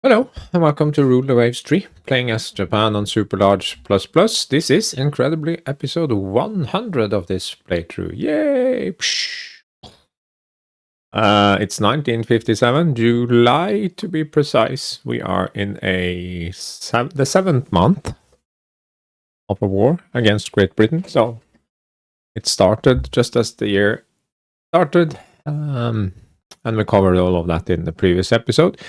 Hello, and welcome to Rule the Waves 3, playing as Japan on Super Large Plus Plus. This is incredibly episode 100 of this playthrough. Yay! Psh. It's 1957, July to be precise. We are in the 7th month of a war against Great Britain, so it started just as the year started, and we covered all of that in the previous episode.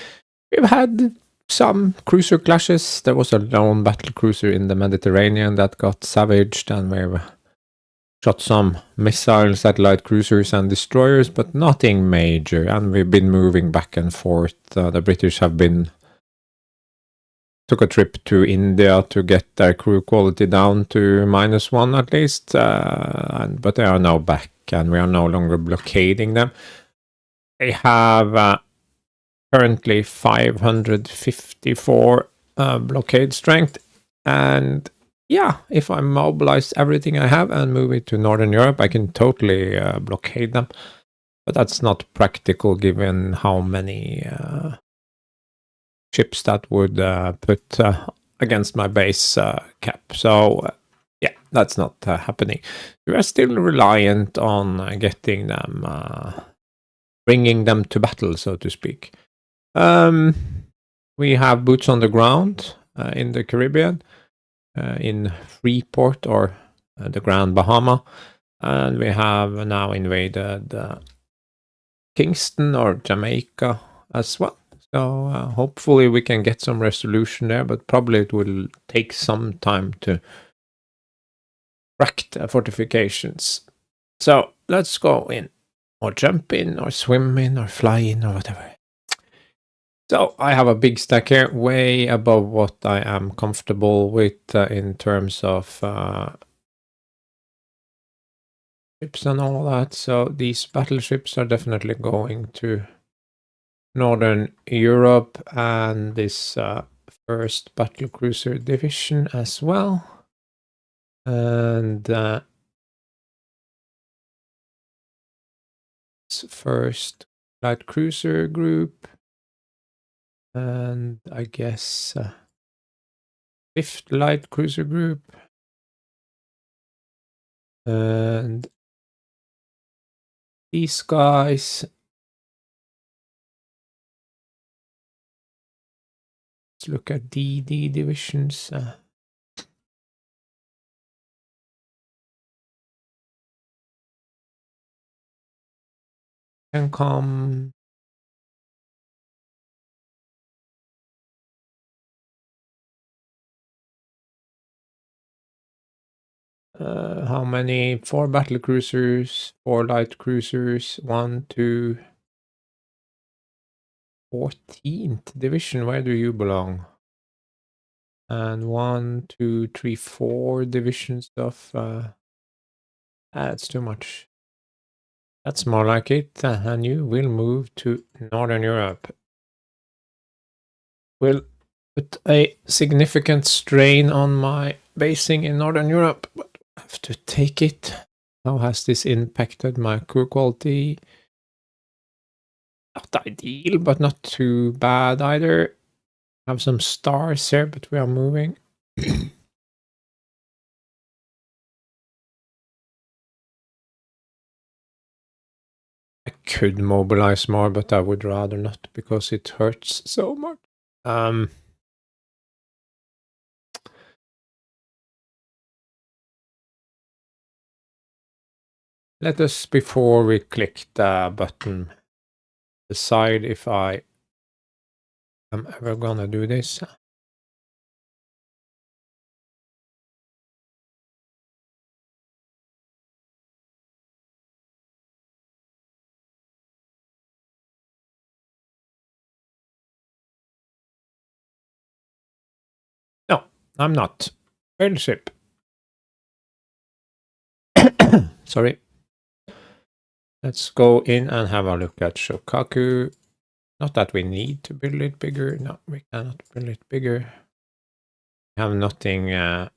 We've had some cruiser clashes. There was a lone battle cruiser in the Mediterranean that got savaged, and we've shot some missile satellite cruisers and destroyers, but nothing major. And we've been moving back and forth. The British have took a trip to India to get their crew quality down to -1 at least, but they are now back, and we are no longer blockading them. They have currently 554 blockade strength, and yeah, if I mobilize everything I have and move it to Northern Europe, I can totally blockade them, but that's not practical given how many ships that would put against my base cap. So yeah, that's not happening. We are still reliant on getting them, bringing them to battle, so to speak. We have boots on the ground in the Caribbean, in Freeport or the Grand Bahama, and we have now invaded Kingston or Jamaica as well. So hopefully we can get some resolution there, but probably it will take some time to crack the fortifications. So let's go in, or jump in, or swim in, or fly in, or whatever. So I have a big stack here, way above what I am comfortable with in terms of ships and all that. So these battleships are definitely going to Northern Europe, and this first battlecruiser division as well. And first light cruiser group. And I guess 5th light cruiser group, and these guys. Let's look at DD divisions. Can come. How many? 4 battle cruisers, 4 light cruisers, 1, 2, 14th division. Where do you belong? And 1, 2, 3, 4 division stuff. That's too much. That's more like it. And you will move to Northern Europe. Will put a significant strain on my basing in Northern Europe, but I have to take it. How has this impacted my crew quality? Not ideal, but not too bad either. Have some stars here, but we are moving. I could mobilize more, but I would rather not because it hurts so much. Let us, before we click the button, decide if I am ever gonna do this. No, I'm not. Battleship. Sorry. Let's go in and have a look at Shokaku. Not that we need to build it bigger. No, we cannot build it bigger. We have nothing to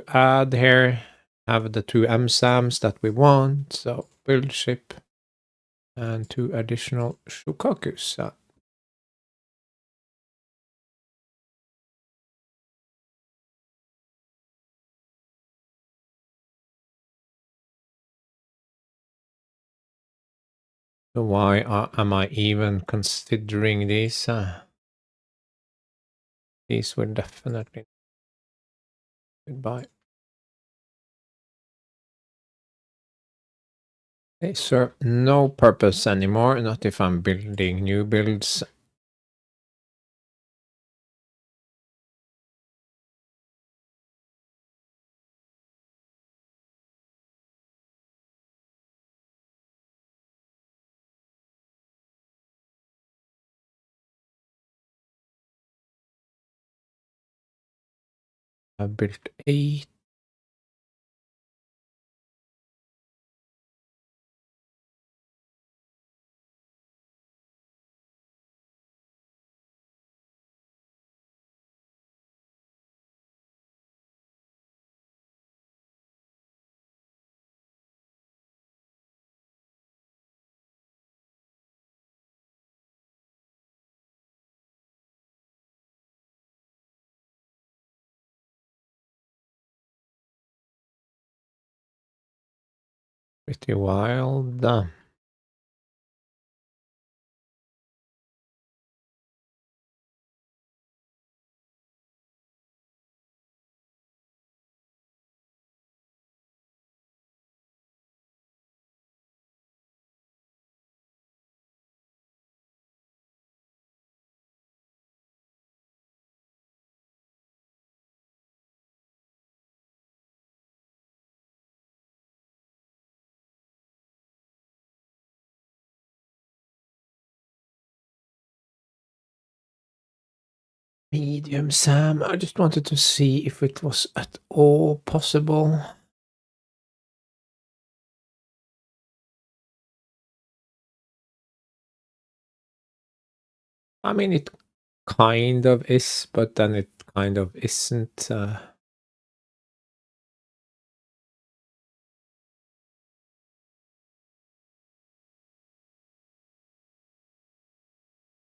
add here. Have the 2 MSAMs that we want. So build ship and 2 additional Shokakus. So why am I even considering these? These will definitely goodbye. They serve no purpose anymore, not if I'm building new builds. I've built 8. Pretty wild. Medium Sam. I just wanted to see if it was at all possible. I mean, it kind of is, but then it kind of isn't.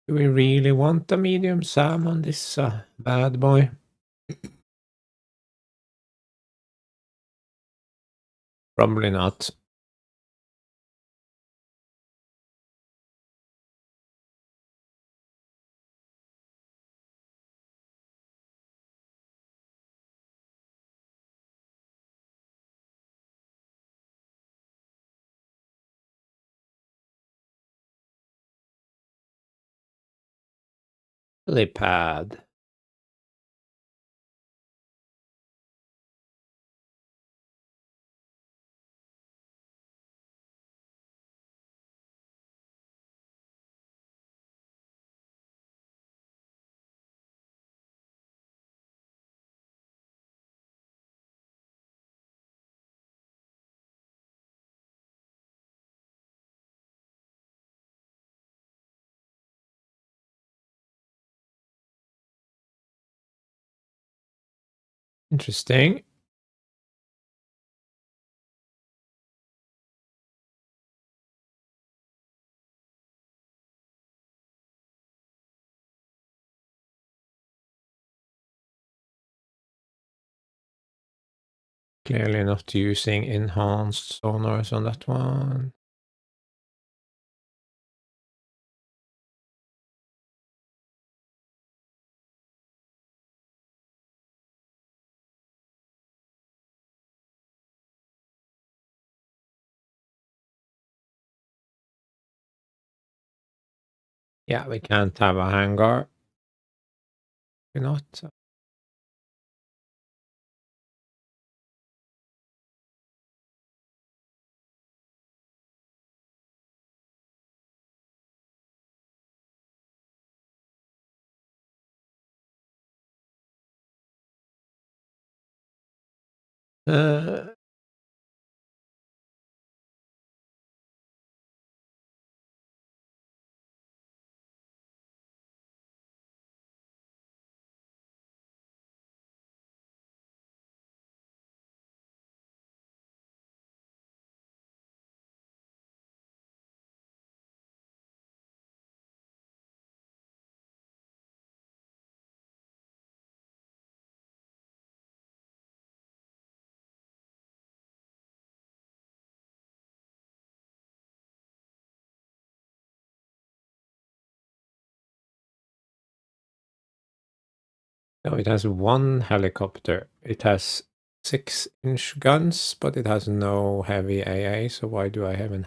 Do we really want a medium Sam on this bad boy? Probably not. Lipad. Interesting. Clearly not using enhanced sonars on that one. Yeah, we can't have a hangar. We're not. Uh, No, it has one helicopter. It has 6-inch guns, but it has no heavy AA, so why do I have an...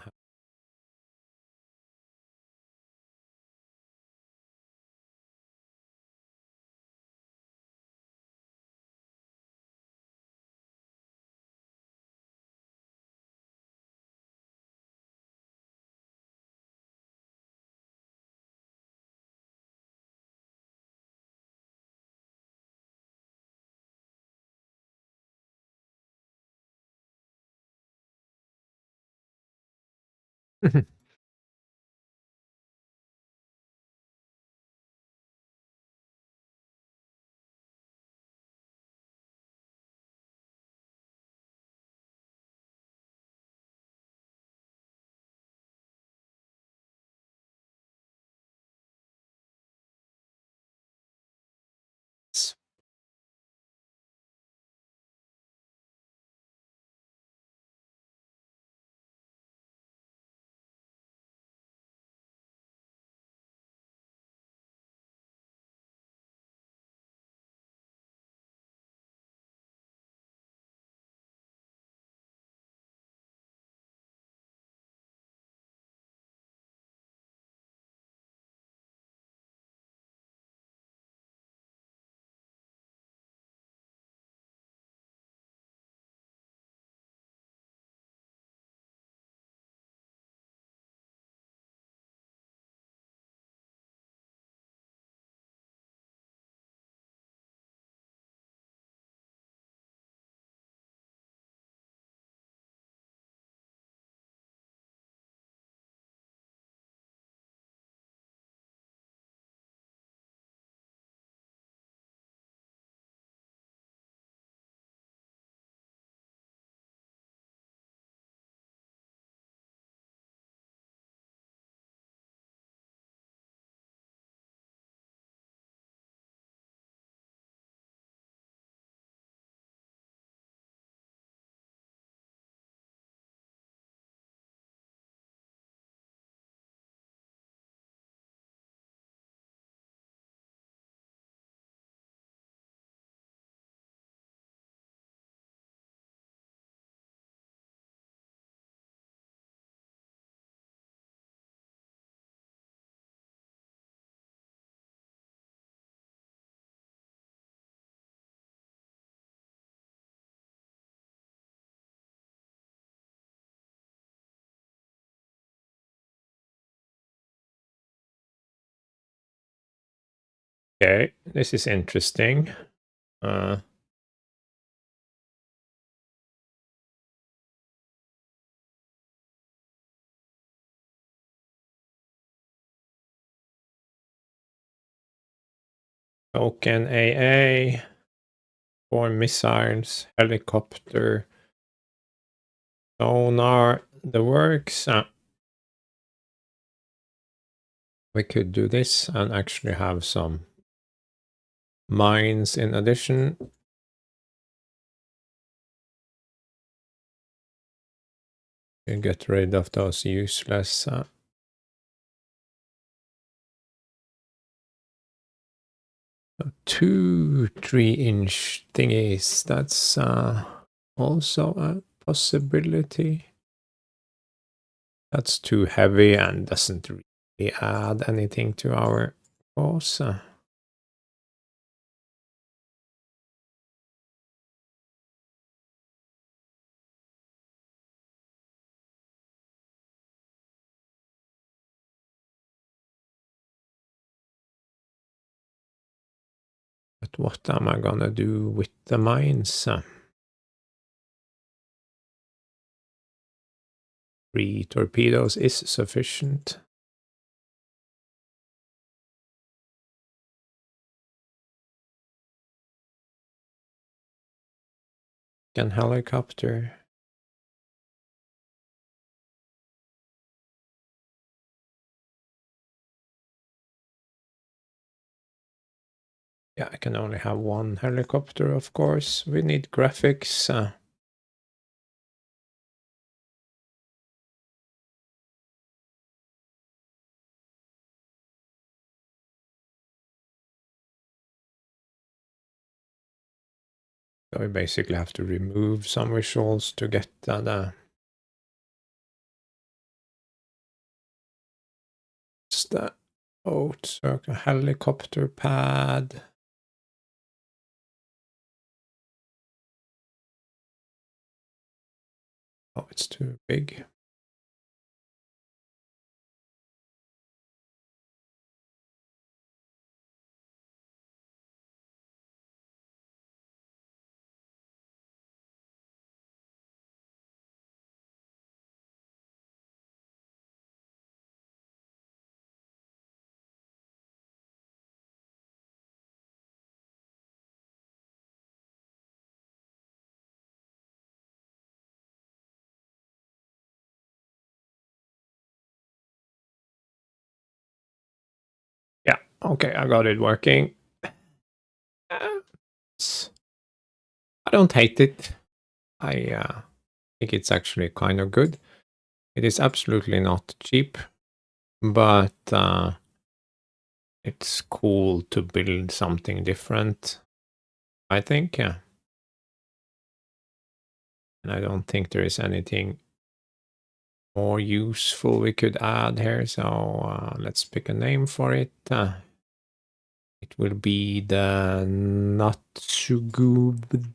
Okay, this is interesting. Uh, Token AA, 4 missiles, helicopter, sonar, the works. We could do this and actually have some mines in addition. And get rid of those useless 2 3-inch thingies. That's also a possibility. That's too heavy and doesn't really add anything to our cause. But what am I gonna do with the mines? 3 torpedoes is sufficient. Can helicopter. Yeah, I can only have 1 helicopter, of course. We need graphics. So we basically have to remove some visuals to get the boat circle helicopter pad. Oh, it's too big. Yeah, okay, I got it working. I don't hate it. I think it's actually kind of good. It is absolutely not cheap, but it's cool to build something different, I think. Yeah. And I don't think there is anything more useful we could add here. So let's pick a name for it. It will be the Natsugub.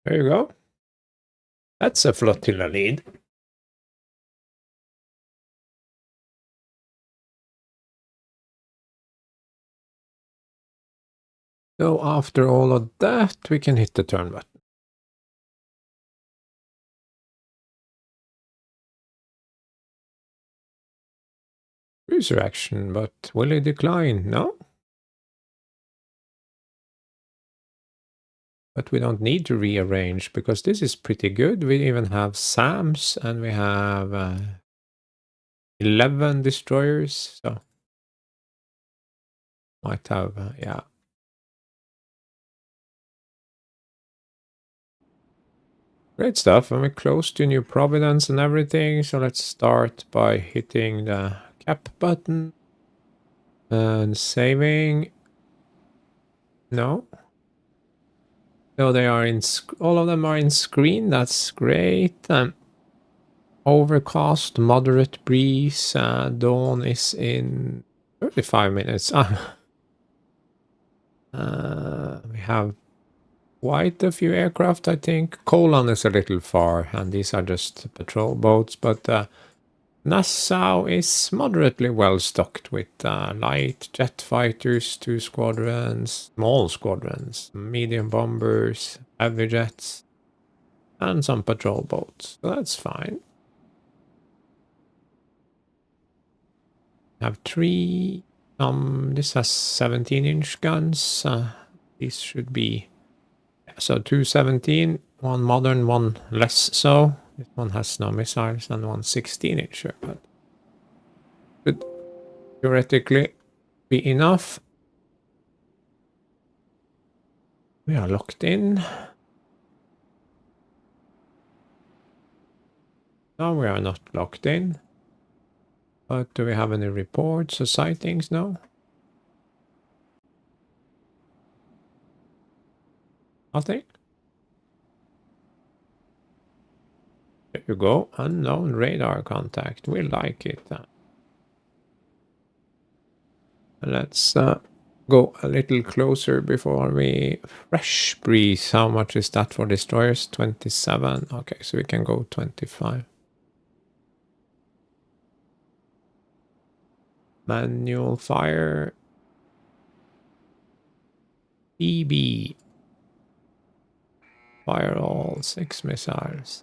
There you go. That's a flotilla lead. So after all of that, we can hit the turn button. Cruiser action, but will he decline? No? But we don't need to rearrange because this is pretty good. We even have SAMs and we have 11 destroyers. So might have, yeah. Great stuff. And we're close to New Providence and everything. So let's start by hitting the cap button and saving. No. So they are in, all of them are in screen. That's great. Overcast, moderate breeze. Dawn is in 35 minutes. We have quite a few aircraft, I think. Colon is a little far, and these are just patrol boats. But Nassau is moderately well stocked with light jet fighters, 2 squadrons, small squadrons, medium bombers, heavy jets, and some patrol boats. So that's fine. Have 3. This has 17-inch guns. These should be, so 217, one modern, one less so. This one has no missiles, and one 16-incher, but could theoretically be enough. We are locked in. No, we are not locked in. But do we have any reports or sightings? No. Nothing. There you go. Unknown radar contact. We like it. Let's go a little closer before we fresh breeze. How much is that for destroyers? 27. Okay, so we can go 25. Manual fire. EB. Fire all 6 missiles.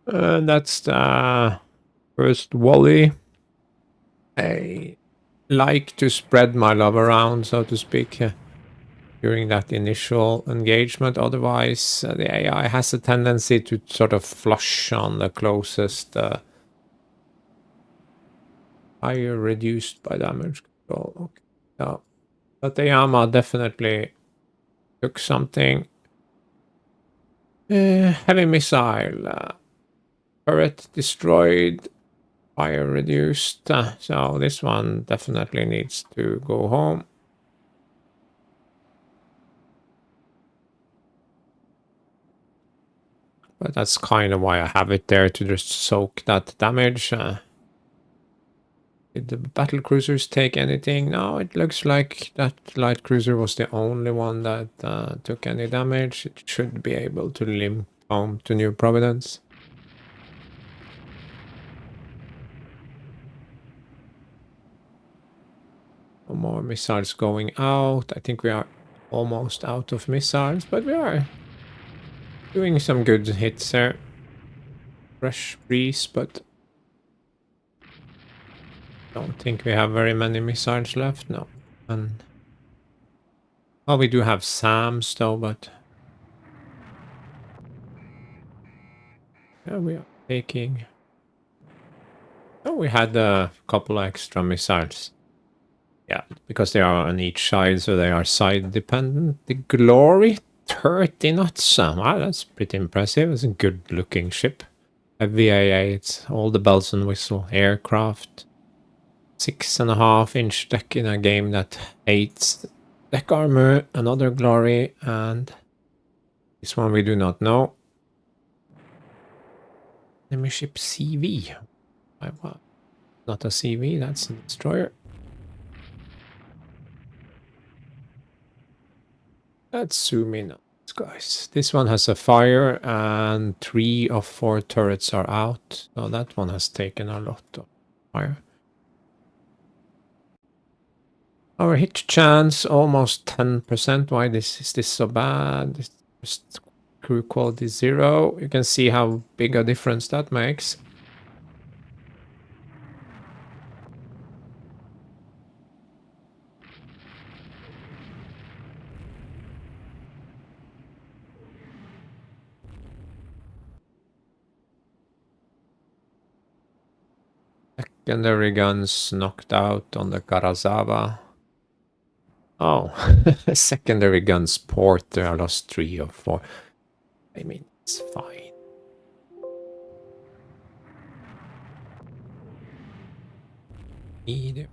That's the first volley. I like to spread my love around, so to speak, during that initial engagement. Otherwise, the AI has a tendency to sort of flush on the closest fire reduced by damage control. Okay. So, but the Yama definitely took something. Heavy missile. Turret destroyed. Fire reduced. So this one definitely needs to go home. But that's kind of why I have it there, to just soak that damage. Did the battle cruisers take anything? No, it looks like that light cruiser was the only one that took any damage. It should be able to limp home to New Providence. No more missiles going out. I think we are almost out of missiles, but we are doing some good hits there. Fresh breeze, but don't think we have very many missiles left. No. And well, we do have SAMs though, but yeah, we are taking. Oh, we had a couple extra missiles. Yeah, because they are on each side, so they are side dependent. The Glory, 30 knots. Wow, that's pretty impressive. It's a good looking ship. A VA8, all the bells and whistle aircraft. 6.5-inch deck in a game that hates deck armor, another Glory, and this one we do not know. Enemy ship CV. Wow. Not a CV, that's a destroyer. Let's zoom in on this, guys. This one has a fire and 3 of 4 turrets are out. So that one has taken a lot of fire. Our hit chance almost 10%. Why is this so bad? This just crew quality 0. You can see how big a difference that makes. Secondary guns knocked out on the Karazawa. Oh, secondary guns port. There are lost 3 or 4. I mean, it's fine. Either.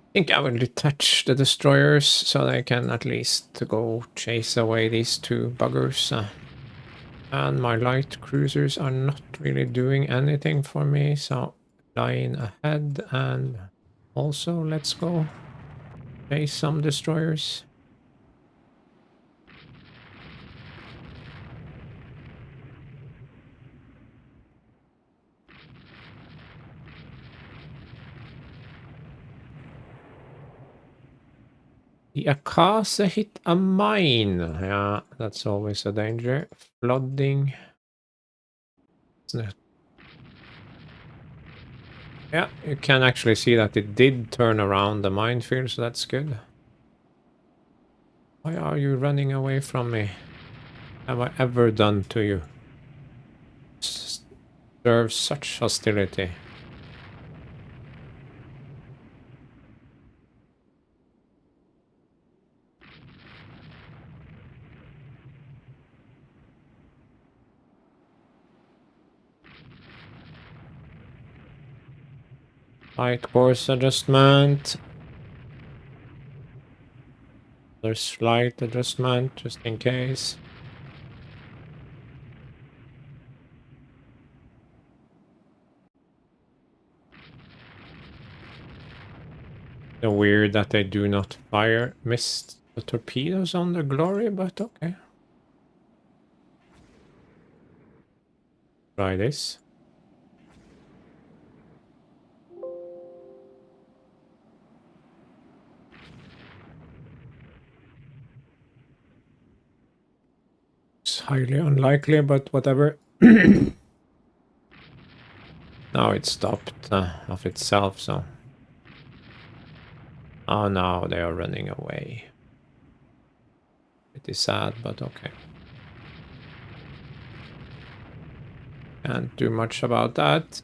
I think I will detach the destroyers so they can at least go chase away these 2 buggers. And my light cruisers are not really doing anything for me, so line ahead, and also let's go chase some destroyers. The Akasa hit a mine. Yeah, that's always a danger. Flooding. Yeah, you can actually see that it did turn around the minefield, so that's good. Why are you running away from me? Have I ever done to you? Serve such hostility. Light course adjustment. There's slight adjustment just in case. It's weird that they do not miss the torpedoes on the Glory, but okay. Try this. It's highly unlikely, but whatever. Now it stopped of itself, so... Oh no, they are running away. Pretty sad, but okay. Can't do much about that.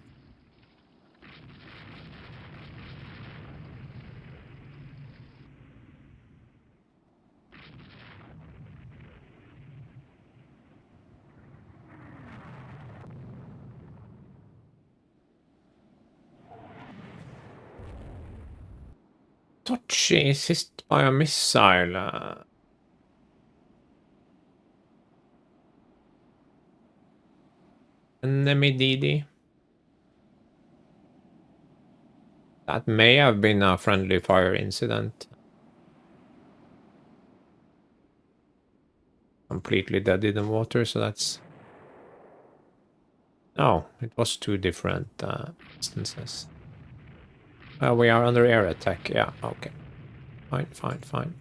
Tochi is hit by a missile. Enemy DD. That may have been a friendly fire incident. Completely dead in the water, so that's... Oh, it was two different instances. We are under air attack, yeah, okay. Fine, fine, fine.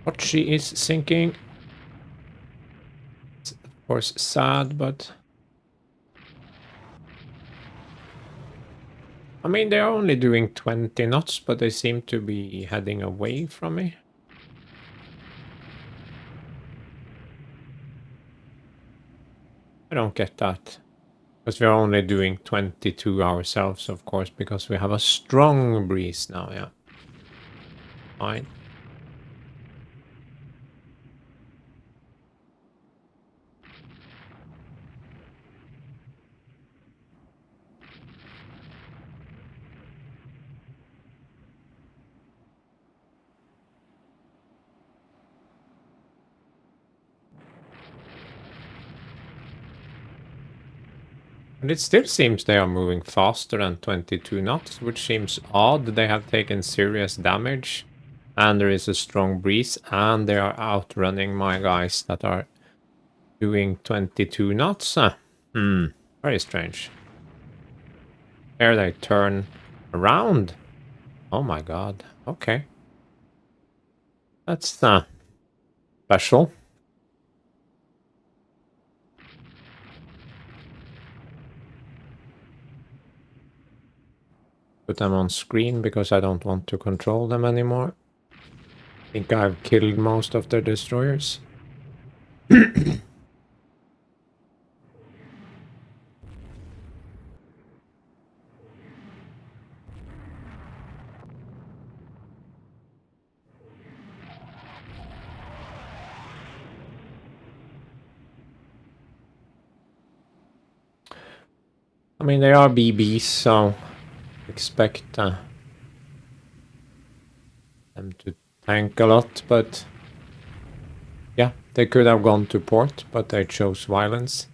Tochi is sinking. It's of course sad, but... I mean, they're only doing 20 knots, but they seem to be heading away from me. I don't get that. Because we're only doing 22 ourselves, of course, because we have a strong breeze now, yeah. Fine. And it still seems they are moving faster than 22 knots, which seems odd. They have taken serious damage, and there is a strong breeze, and they are outrunning my guys that are doing 22 knots. Very strange. There they turn around. Oh my god. Okay. That's special. Put them on screen because I don't want to control them anymore. I think I've killed most of their destroyers. I mean, they are BBs, so expect them to tank a lot, but yeah, they could have gone to port, but they chose violence.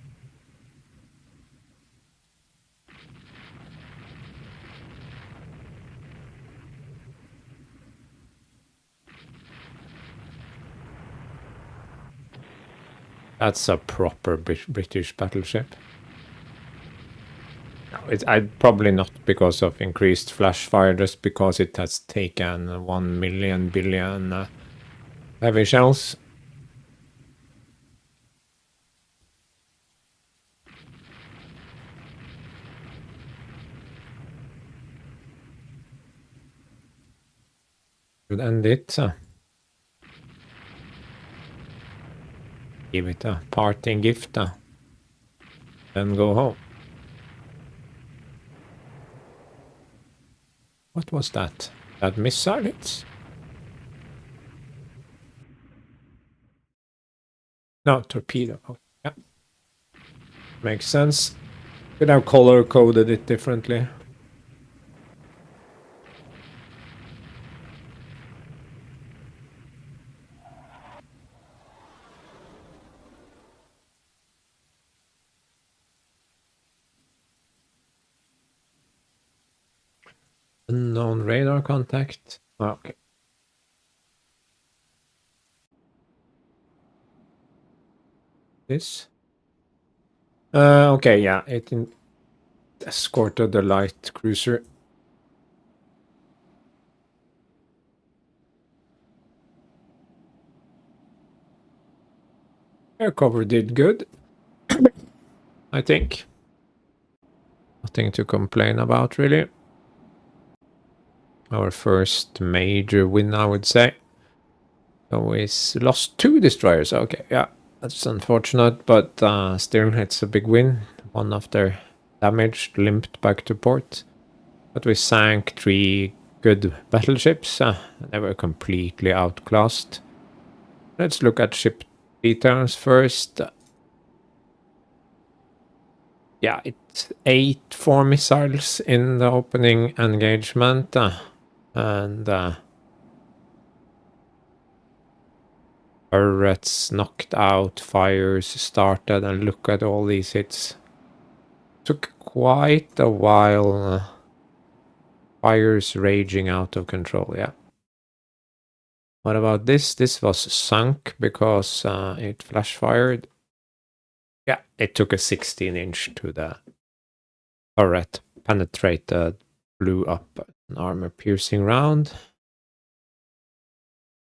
That's a proper British battleship. It's probably not because of increased flash fire, just because it has taken 1 million billion heavy shells. Should end it. Give it a parting gift. Then go home. What was that? That missile hits? No, torpedo. Oh, yeah. Makes sense. Could have color coded it differently. Unknown radar contact. Okay. This. Okay, yeah. It escorted the light cruiser. Air cover did good, I think. Nothing to complain about, really. Our first major win, I would say. So we lost 2 destroyers. Okay, yeah, that's unfortunate, but still, it's a big win. One of their damaged, limped back to port. But we sank 3 good battleships. They were completely outclassed. Let's look at ship details first. Yeah, it's 8 4 missiles in the opening engagement. And turrets knocked out, fires started, and look at all these hits. Took quite a while. Fires raging out of control, yeah. What about this? This was sunk because it flash fired. Yeah, it took a 16-inch to the turret, penetrated, blew up an armor-piercing round.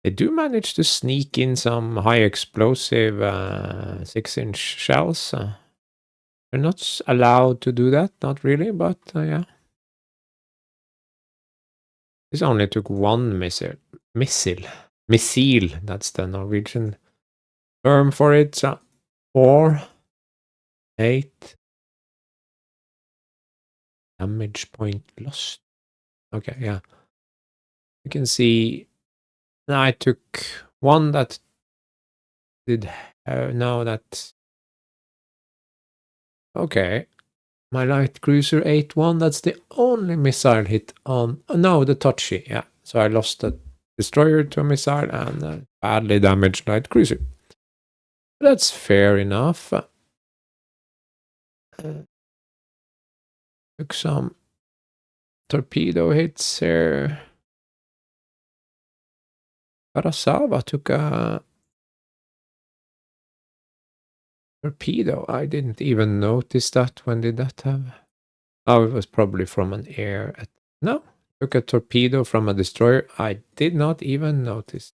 They do manage to sneak in some high-explosive 6-inch shells. They're not allowed to do that, not really, but yeah. This only took 1 missile. Missile, that's the Norwegian term for it. So 4, 8. Damage point lost. Okay, yeah. You can see now I took 1 that did no, that okay. My light cruiser 8-1, that's the only missile hit on no, the Touchy, yeah. So I lost a destroyer to a missile and a badly damaged light cruiser. That's fair enough. Took some torpedo hits here. Karasawa took a torpedo. I didn't even notice that. When did that have? Oh, it was probably from an air. No, took a torpedo from a destroyer. I did not even notice.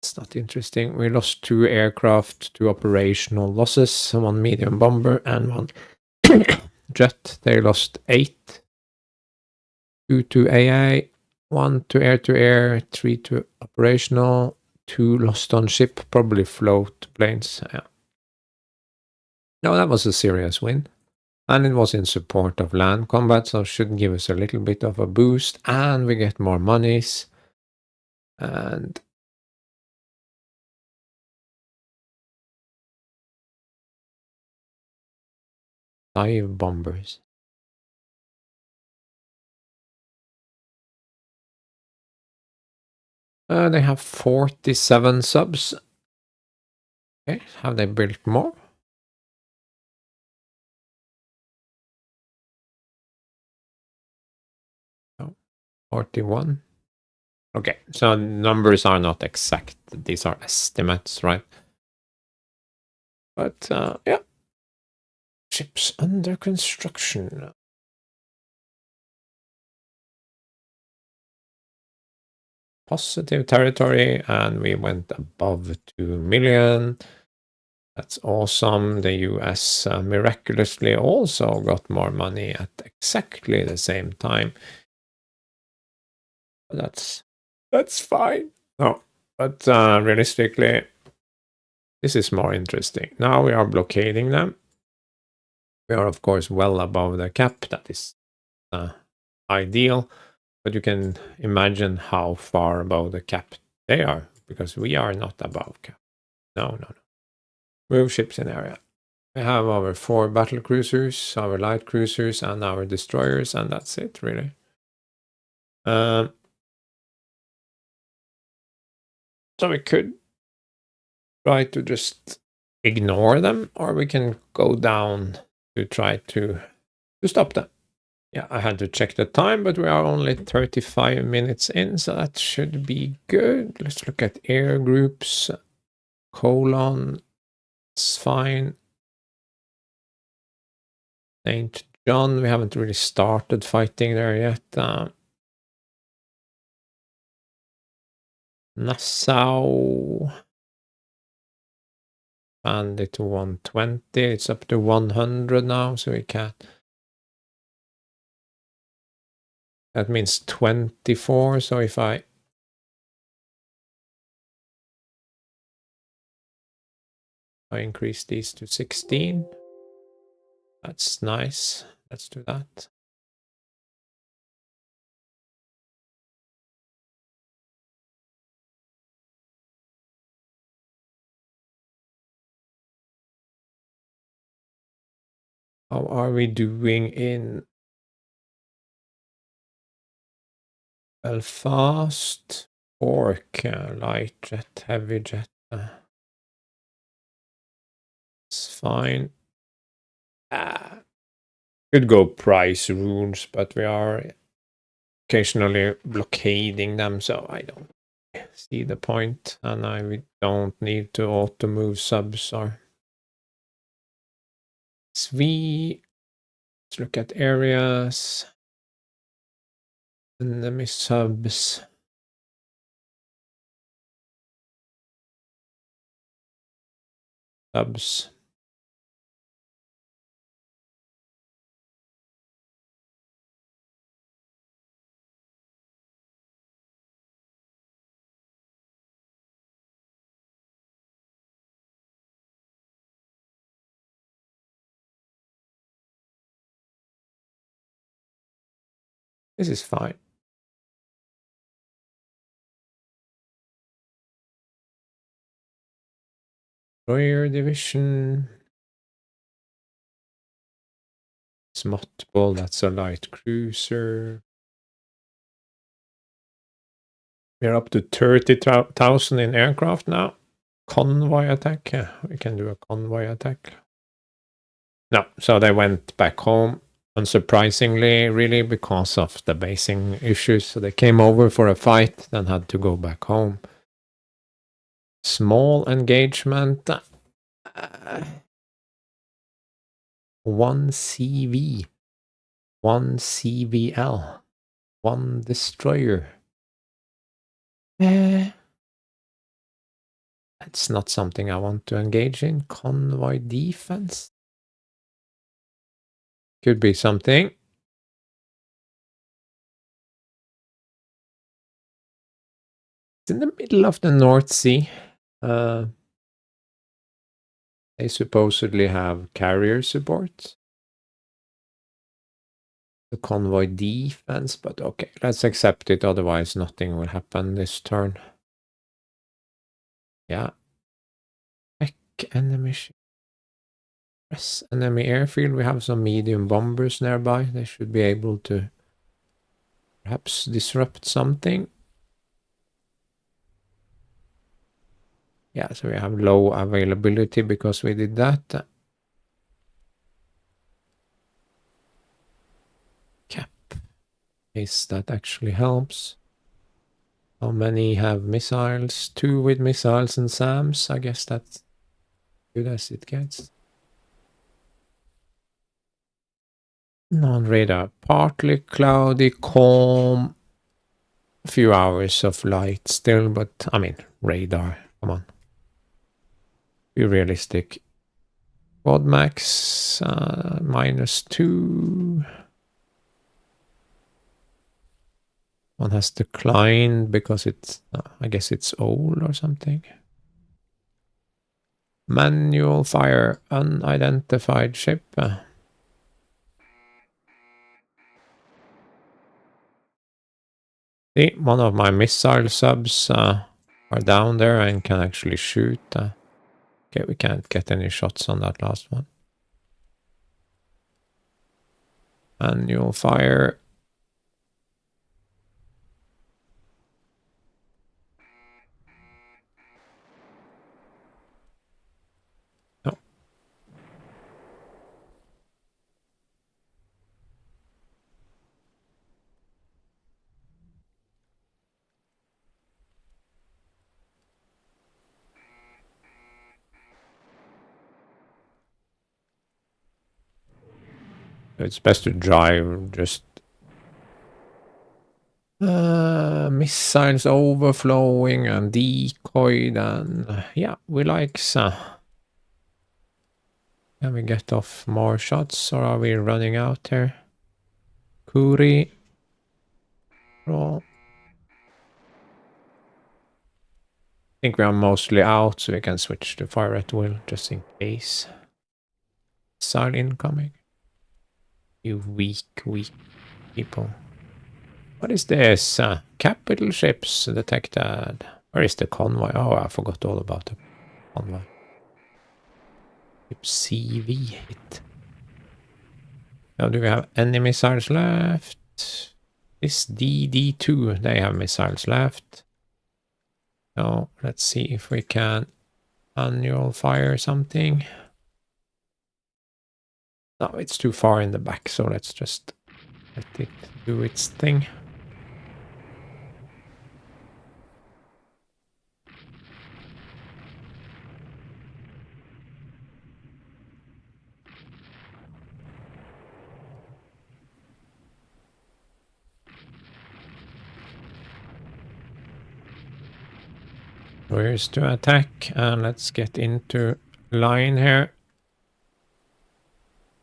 It's not interesting. We lost 2 aircraft, 2 operational losses, 1 medium bomber and 1 jet. They lost 8. 2 to AA, 1 to air, 3 to operational, 2 lost on ship, probably float planes. Yeah. No, that was a serious win. And it was in support of land combat, so it should give us a little bit of a boost, and we get more monies. And 5 bombers. They have 47 subs. Okay, have they built more? No, 41. Okay, so numbers are not exact. These are estimates, right? But yeah. Ships under construction. Positive territory, and we went above 2 million. That's awesome. The US miraculously also got more money at exactly the same time. That's fine. No, but realistically, this is more interesting. Now we are blockading them. We are, of course, well above the cap. That is ideal. But you can imagine how far above the cap they are, because we are not above cap. No. Move ships in area. We have our 4 battle cruisers, our light cruisers, and our destroyers, and that's it, really. So we could try to just ignore them, or we can go down to try to stop them. Yeah, I had to check the time, but we are only 35 minutes in, so that should be good. Let's look at air groups. Colon, it's fine. St. John, we haven't really started fighting there yet. Nassau. expand it to 120. It's up to 100 now, so we can. That means 24. So if I increase these to 16, that's nice. Let's do that. How are we doing in Belfast? Orc, light jet, heavy jet. It's fine. Could go price rules, but we are occasionally blockading them, so I don't see the point, and we don't need to auto move subs or SV. Let's look at areas. Enemy subs. Subs. This is fine. Destroyer division. Smutball, that's a light cruiser. We're up to 30,000 in aircraft now. Convoy attack. Yeah, we can do a convoy attack. No, so they went back home, unsurprisingly, really, because of the basing issues. So they came over for a fight, then had to go back home. Small engagement. 1 CV. 1 CVL. 1 destroyer. That's not something I want to engage in. Convoy defense. Could be something. It's in the middle of the North Sea. They supposedly have carrier support. The convoy defense, but okay, let's accept it. Otherwise, nothing will happen this turn. Yeah. Heck, enemy ship. Press enemy airfield. We have some medium bombers nearby. They should be able to perhaps disrupt something. Yeah, so we have low availability because we did that. Cap. Case that actually helps. How many have missiles? 2 with missiles and SAMs. I guess that's good as it gets. Non-radar. Partly cloudy, calm. A few hours of light still, but I mean, radar. Come on. Be realistic. Quad max -2. One has declined because it's, I guess it's old or something. Manual fire, unidentified ship. See, one of my missile subs are down there and can actually shoot. Okay, we can't get any shots on that last one. Manual fire. No. It's best to drive just missiles overflowing and decoyed, and yeah, we like Can we get off more shots, or are we running out here? Kuri. Roll. I think we are mostly out, so we can switch to fire at will, just in case. Missile incoming. You weak people. What is this? Capital ships detected. Where is the convoy? Oh, I forgot all about the convoy. Ship CV hit. Now, do we have any missiles left? This DD2, they have missiles left. So let's see if we can annual fire something. No, it's too far in the back, so let's just let it do its thing. Where's to attack? And let's get into line here.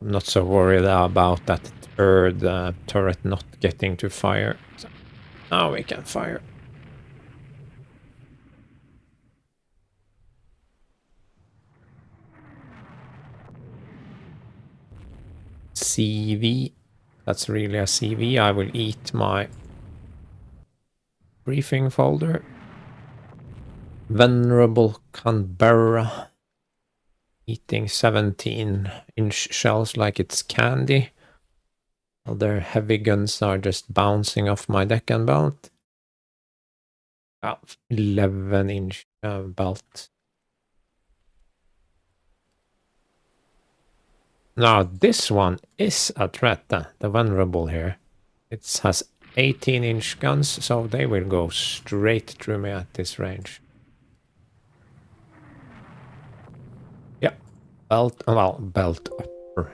I'm not so worried about that third turret not getting to fire. So now we can fire. CV. That's really a CV. I will eat my briefing folder. Venerable Canberra. Eating 17-inch shells like it's candy. Other heavy guns are just bouncing off my deck and belt. 11-inch belt. Now this one is a threat, the Venerable here. It has 18-inch guns, so they will go straight through me at this range. Yeah, belt upper.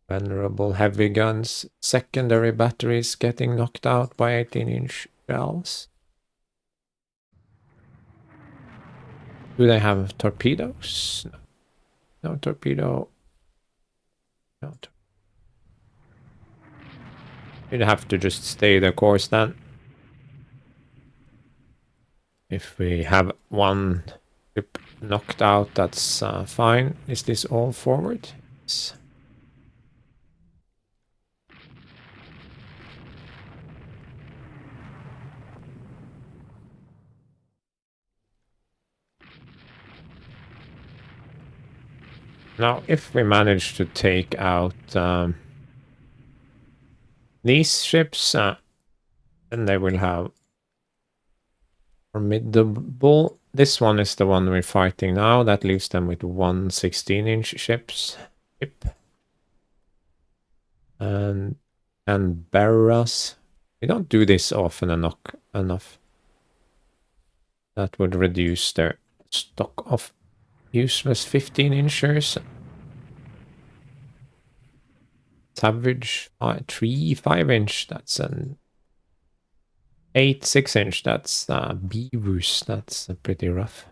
Venerable heavy guns. Secondary batteries getting knocked out by 18-inch shells. Do they have torpedoes? No torpedo. No. You'd have to just stay the course then. If we have one ship knocked out, that's fine. Is this all forward? Yes. Now, if we manage to take out these ships, then they will have formidable. This one is the one we're fighting now. That leaves them with one 16-inch ship. And Canberras. We don't do this often enough. That would reduce their stock of useless 15-inchers. Savage 5-inch. That's an 8 6-inch. That's Beavers. That's pretty rough.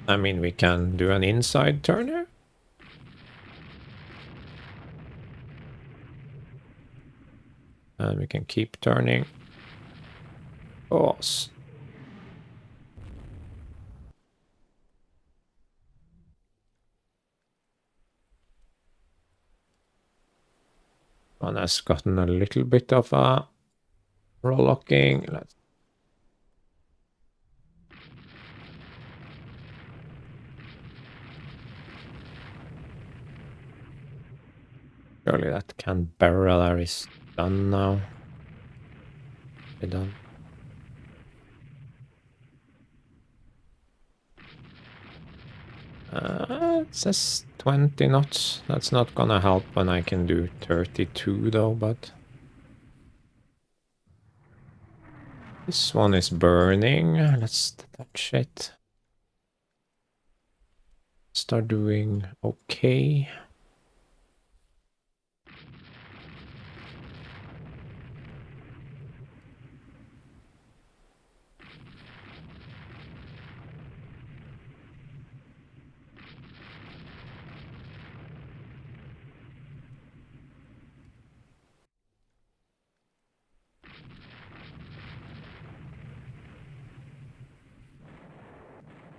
I mean, we can do an inside turner. And we can keep turning. Pause. One has gotten a little bit of a roll locking. Let's surely that Canberra there is done now. They're done. It says 20 knots. That's not gonna help when I can do 32 though, but this one is burning. Let's touch it. Start doing okay.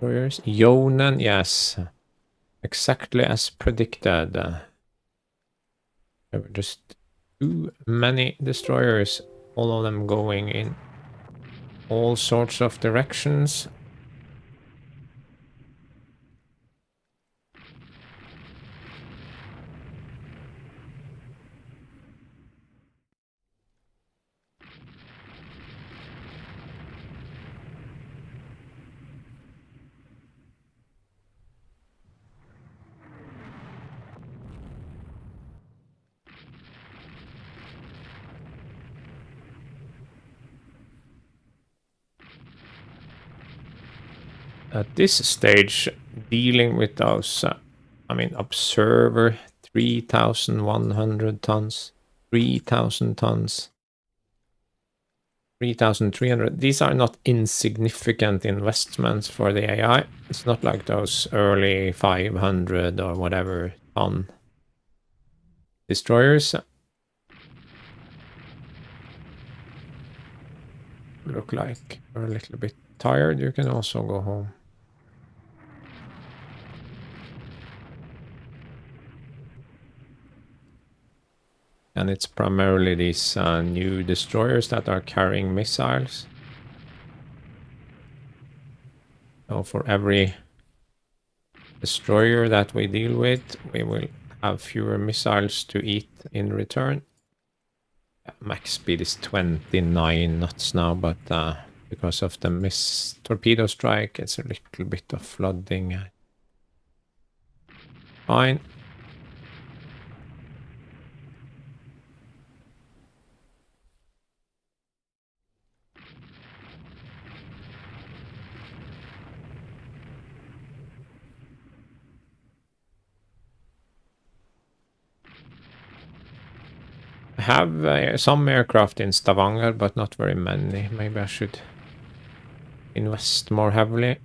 Destroyers. Yonen, yes. Exactly as predicted. There were just too many destroyers. All of them going in all sorts of directions. At this stage, dealing with those, I mean, observer, 3,100 tons, 3,000 tons, 3,300. These are not insignificant investments for the AI. It's not like those early 500 or whatever ton destroyers. Look like you're a little bit tired. You can also go home. And it's primarily these new destroyers that are carrying missiles. So for every destroyer that we deal with, we will have fewer missiles to eat in return. Max speed is 29 knots now, but because of the miss torpedo strike, it's a little bit of flooding. Fine. I have some aircraft in Stavanger, but not very many. Maybe I should invest more heavily.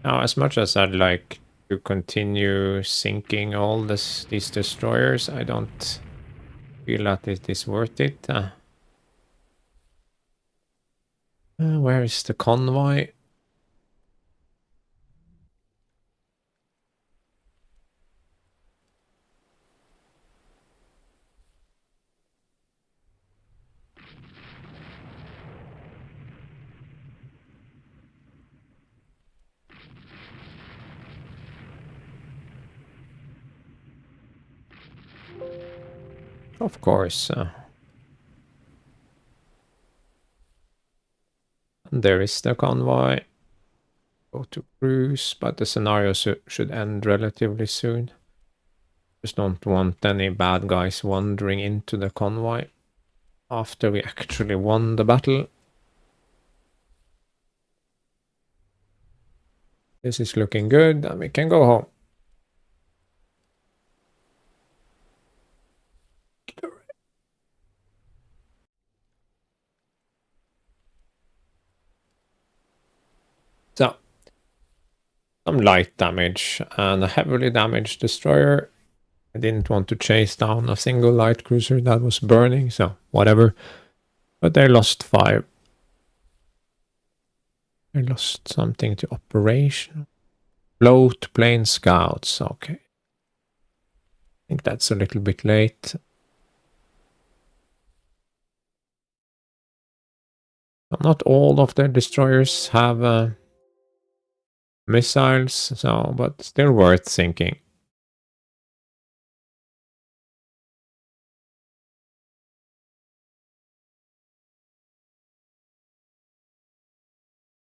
Now, as much as I'd like to continue sinking all these destroyers, I don't feel that it is worth it. Where is the convoy? Of course. There is the convoy. Go to cruise, but the scenario should end relatively soon. Just don't want any bad guys wandering into the convoy after we actually won the battle. This is looking good, and we can go home. So, some light damage and a heavily damaged destroyer. I didn't want to chase down a single light cruiser that was burning, so whatever. But they lost 5. They lost something to operation. Float plane scouts, okay. I think that's a little bit late. Not all of their destroyers have missiles, so but still worth sinking.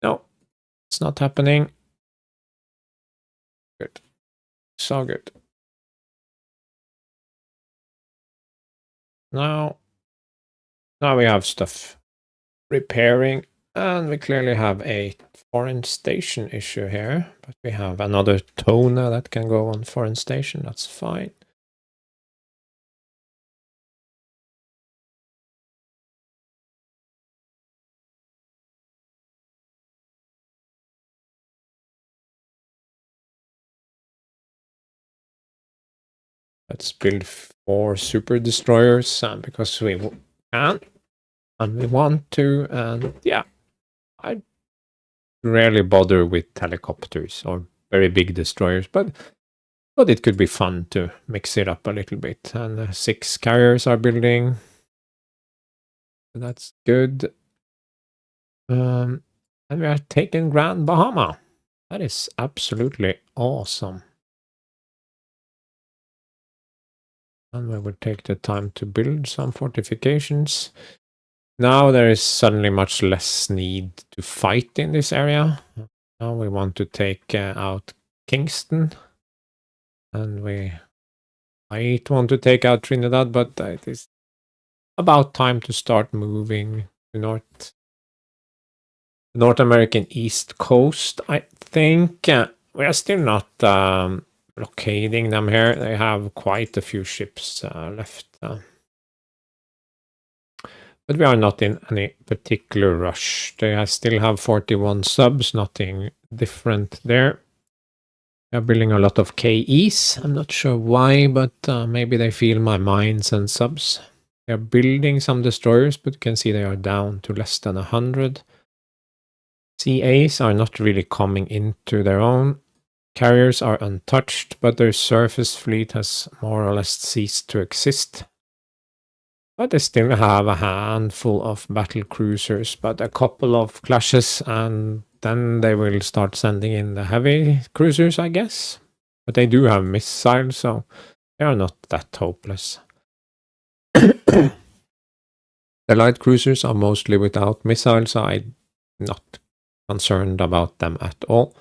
No, it's not happening. Good. So good. Now we have stuff repairing, and we clearly have a foreign station issue here, but we have another toner that can go on foreign station. That's fine. Let's build 4 super destroyers because we can and we want to. And yeah, I rarely bother with helicopters or very big destroyers, but it could be fun to mix it up a little bit. And 6 carriers are building. That's good. And we are taking Grand Bahama. That is absolutely awesome. And we will take the time to build some fortifications. Now there is suddenly much less need to fight in this area. Now we want to take out Kingston. And we might want to take out Trinidad, but it is about time to start moving to North American East Coast, I think. We are still not blockading them here. They have quite a few ships left. But we are not in any particular rush. They still have 41 subs, nothing different there. They are building a lot of KEs. I'm not sure why, but maybe they feel my mines and subs. They are building some destroyers, but you can see they are down to less than 100. CAs are not really coming into their own. Carriers are untouched, but their surface fleet has more or less ceased to exist. But they still have a handful of battle cruisers, but a couple of clashes, and then they will start sending in the heavy cruisers, I guess. But they do have missiles, so they are not that hopeless. The light cruisers are mostly without missiles, so I'm not concerned about them at all.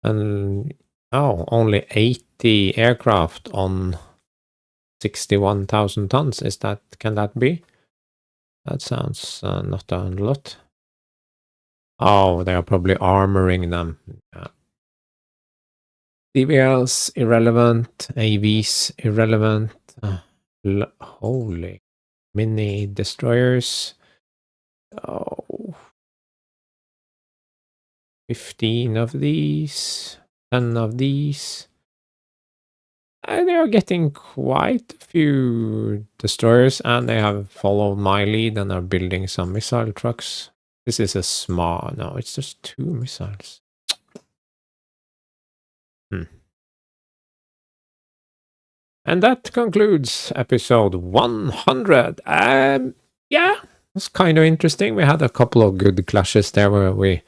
And only 80 aircraft on 61,000 tons. Can that be? That sounds not a lot. Oh, they are probably armoring them. Yeah. DVLs irrelevant. AVs irrelevant. Holy mini destroyers. 15 of these. 10 of these. They are getting quite a few destroyers, and they have followed my lead and are building some missile trucks. This is a small... No, it's just 2 missiles. And that concludes episode 100. Yeah, it's kind of interesting. We had a couple of good clashes there where we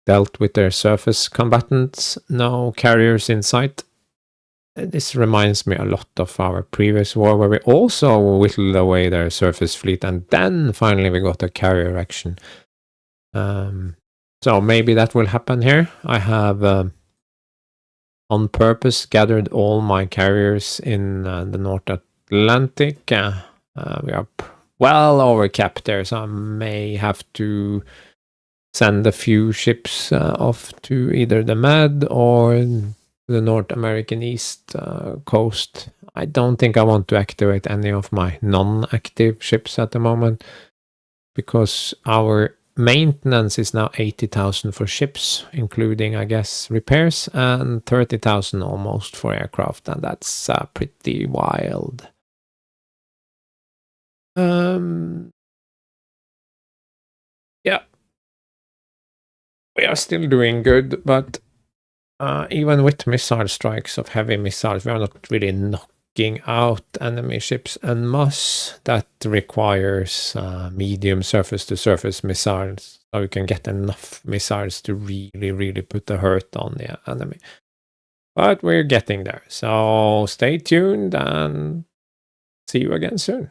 dealt with their surface combatants. No carriers in sight. This reminds me a lot of our previous war, where we also whittled away their surface fleet, and then finally we got a carrier action. So maybe that will happen here. I have on purpose gathered all my carriers in the North Atlantic. We are well over capped there, so I may have to send a few ships off to either the Med or the North American East Coast. I don't think I want to activate any of my non-active ships at the moment, because our maintenance is now 80,000 for ships, including, I guess, repairs, and 30,000 almost for aircraft, and that's pretty wild. Yeah. We are still doing good, but even with missile strikes of heavy missiles, we are not really knocking out enemy ships en masse. That requires medium surface-to-surface missiles, so you can get enough missiles to really put a hurt on the enemy. But we're getting there, so stay tuned and see you again soon.